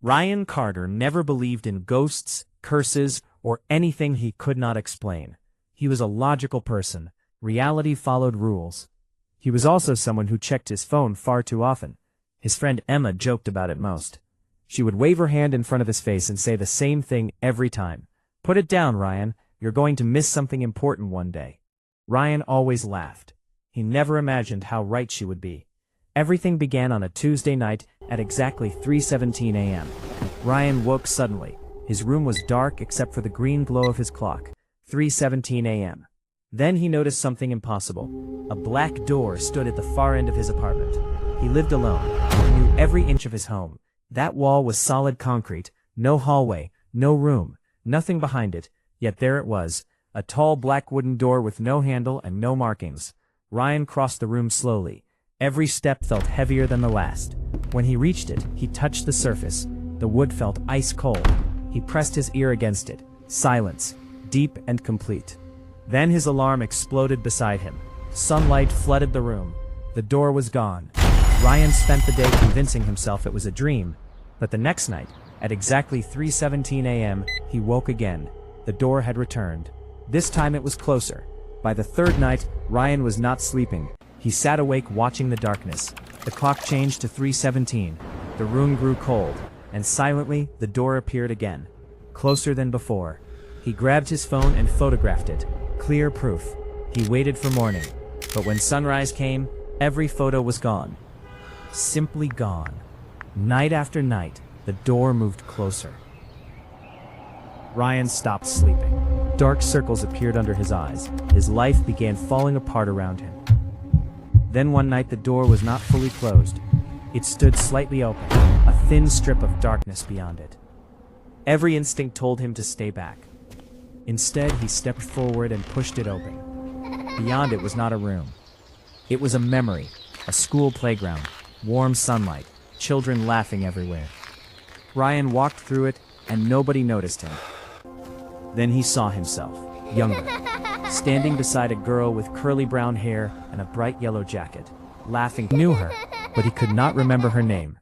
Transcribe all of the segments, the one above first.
Ryan Carter never believed in ghosts, curses, or anything he could not explain. He was a logical person. Reality followed rules. He was also someone who checked his phone far too often. His friend Emma joked about it most. She would wave her hand in front of his face and say the same thing every time. "Put it down, Ryan. You're going to miss something important one day." Ryan always laughed. He never imagined how right she would be. Everything began on a Tuesday night at exactly 3:17 a.m. Ryan woke suddenly. His room was dark except for the green glow of his clock. 3:17 a.m. Then he noticed something impossible. A black door stood at the far end of his apartment. He lived alone. He knew every inch of his home. That wall was solid concrete, no hallway, no room, nothing behind it, yet there it was, a tall black wooden door with no handle and no markings. Ryan crossed the room slowly. Every step felt heavier than the last. When he reached it, he touched the surface. The wood felt ice cold. He pressed his ear against it. Silence, deep and complete. Then his alarm exploded beside him. Sunlight flooded the room. The door was gone. Ryan spent the day convincing himself it was a dream. But the next night, at exactly 3:17 a.m., he woke again. The door had returned. This time it was closer. By the third night, Ryan was not sleeping. He sat awake watching the darkness. The clock changed to 3:17. The room grew cold, and silently the door appeared again. Closer than before. He grabbed his phone and photographed it. Clear proof. He waited for morning. But when sunrise came, every photo was gone. Simply gone. Night after night, the door moved closer. Ryan stopped sleeping. Dark circles appeared under his eyes. His life began falling apart around him. Then one night the door was not fully closed. It stood slightly open, a thin strip of darkness beyond it. Every instinct told him to stay back. Instead, he stepped forward and pushed it open. Beyond it was not a room. It was a memory, a school playground, warm sunlight, children laughing everywhere. Ryan walked through it, and nobody noticed him. Then he saw himself, younger, standing beside a girl with curly brown hair and a bright yellow jacket, laughing. He knew her, but he could not remember her name.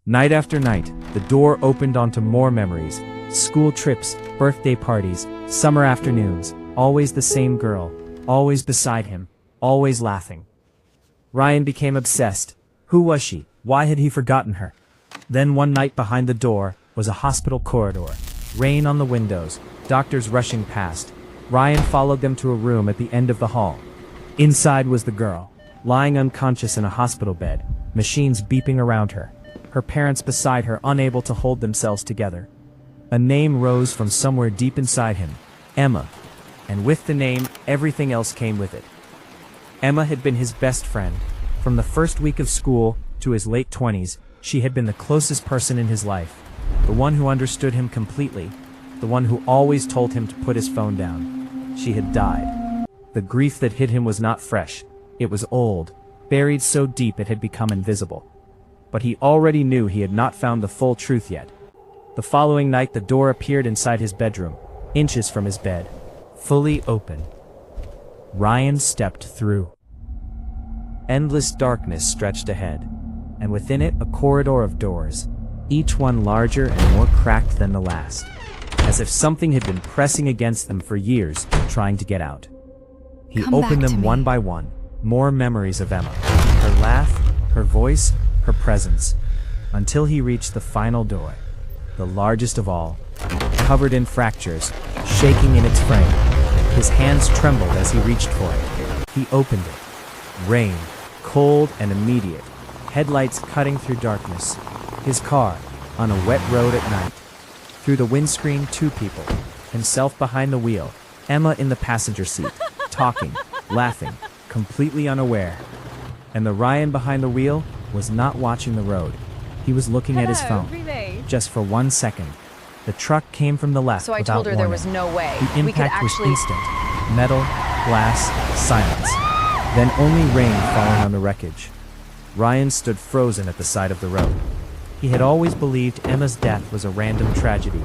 Night after night, the door opened onto more memories. School trips, birthday parties, summer afternoons, always the same girl, always beside him, always laughing. Ryan became obsessed. Who was she? Why had he forgotten her? Then one night behind the door was a hospital corridor. Rain on the windows, doctors rushing past. Ryan followed them to a room at the end of the hall. Inside was the girl, lying unconscious in a hospital bed, machines beeping around her. Her parents beside her unable to hold themselves together. A name rose from somewhere deep inside him, Emma. And with the name, everything else came with it. Emma had been his best friend. From the first week of school to his late 20s, she had been the closest person in his life. The one who understood him completely. The one who always told him to put his phone down. She had died. The grief that hit him was not fresh. It was old, buried so deep it had become invisible. But he already knew he had not found the full truth yet. The following night the door appeared inside his bedroom, inches from his bed, fully open. Ryan stepped through. Endless darkness stretched ahead, and within it a corridor of doors, each one larger and more cracked than the last, as if something had been pressing against them for years, trying to get out. He opened them one by one, more memories of Emma, her laugh, her voice, her presence, until he reached the final door, the largest of all, covered in fractures, shaking in its frame. His hands trembled as he reached for it. He opened it. Rain, cold and immediate, headlights cutting through darkness. His car, on a wet road at night. Through the windscreen, two people, himself behind the wheel, Emma in the passenger seat, talking, laughing, completely unaware. And the Ryan behind the wheel was not watching the road. He was looking at his phone. Just for 1 second. The truck came from the left. So I told her there was no way. The impact was instant. Metal, glass, silence. Then only rain falling on the wreckage. Ryan stood frozen at the side of the road. He had always believed Emma's death was a random tragedy,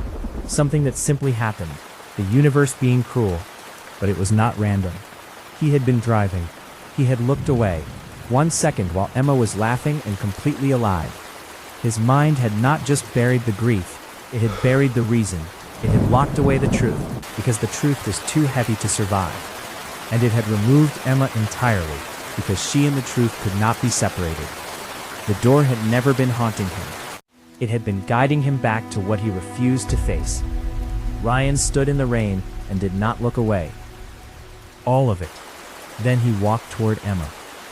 something that simply happened, the universe being cruel. But it was not random. He had been driving. He had looked away. 1 second while Emma was laughing and completely alive. His mind had not just buried the grief, it had buried the reason. It had locked away the truth, because the truth was too heavy to survive. And it had removed Emma entirely, because she and the truth could not be separated. The door had never been haunting him. It had been guiding him back to what he refused to face. Ryan stood in the rain and did not look away. All of it. Then he walked toward Emma,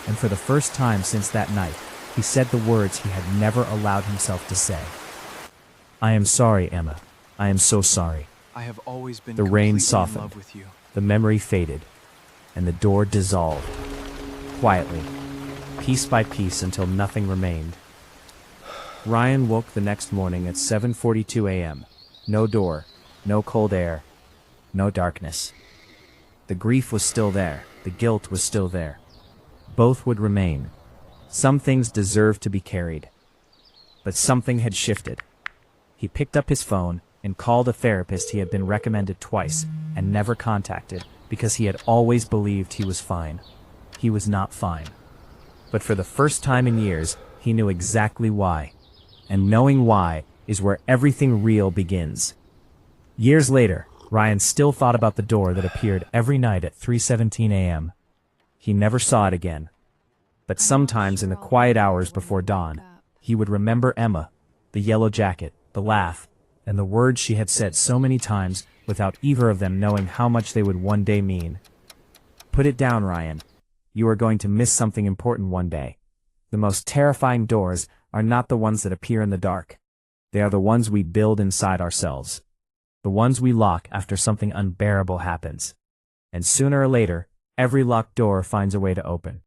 and for the first time since that night, he said the words he had never allowed himself to say. "I am sorry, Emma. I am so sorry." I have always been The rain completely softened. in love with you. The memory faded, and the door dissolved. Quietly, piece by piece until nothing remained. Ryan woke the next morning at 7:42 a.m. No door, no cold air, no darkness. The grief was still there, the guilt was still there. Both would remain. Some things deserved to be carried. But something had shifted. He picked up his phone and called a therapist he had been recommended twice and never contacted because he had always believed he was fine. He was not fine. But for the first time in years, he knew exactly why. And knowing why is where everything real begins. Years later, Ryan still thought about the door that appeared every night at 3:17 a.m. He never saw it again. But sometimes in the quiet hours before dawn, he would remember Emma, the yellow jacket, the laugh, and the words she had said so many times without either of them knowing how much they would one day mean. Put it down, Ryan. You are going to miss something important one day. The most terrifying doors are not the ones that appear in the dark. They are the ones we build inside ourselves. The ones we lock after something unbearable happens. And sooner or later, every locked door finds a way to open.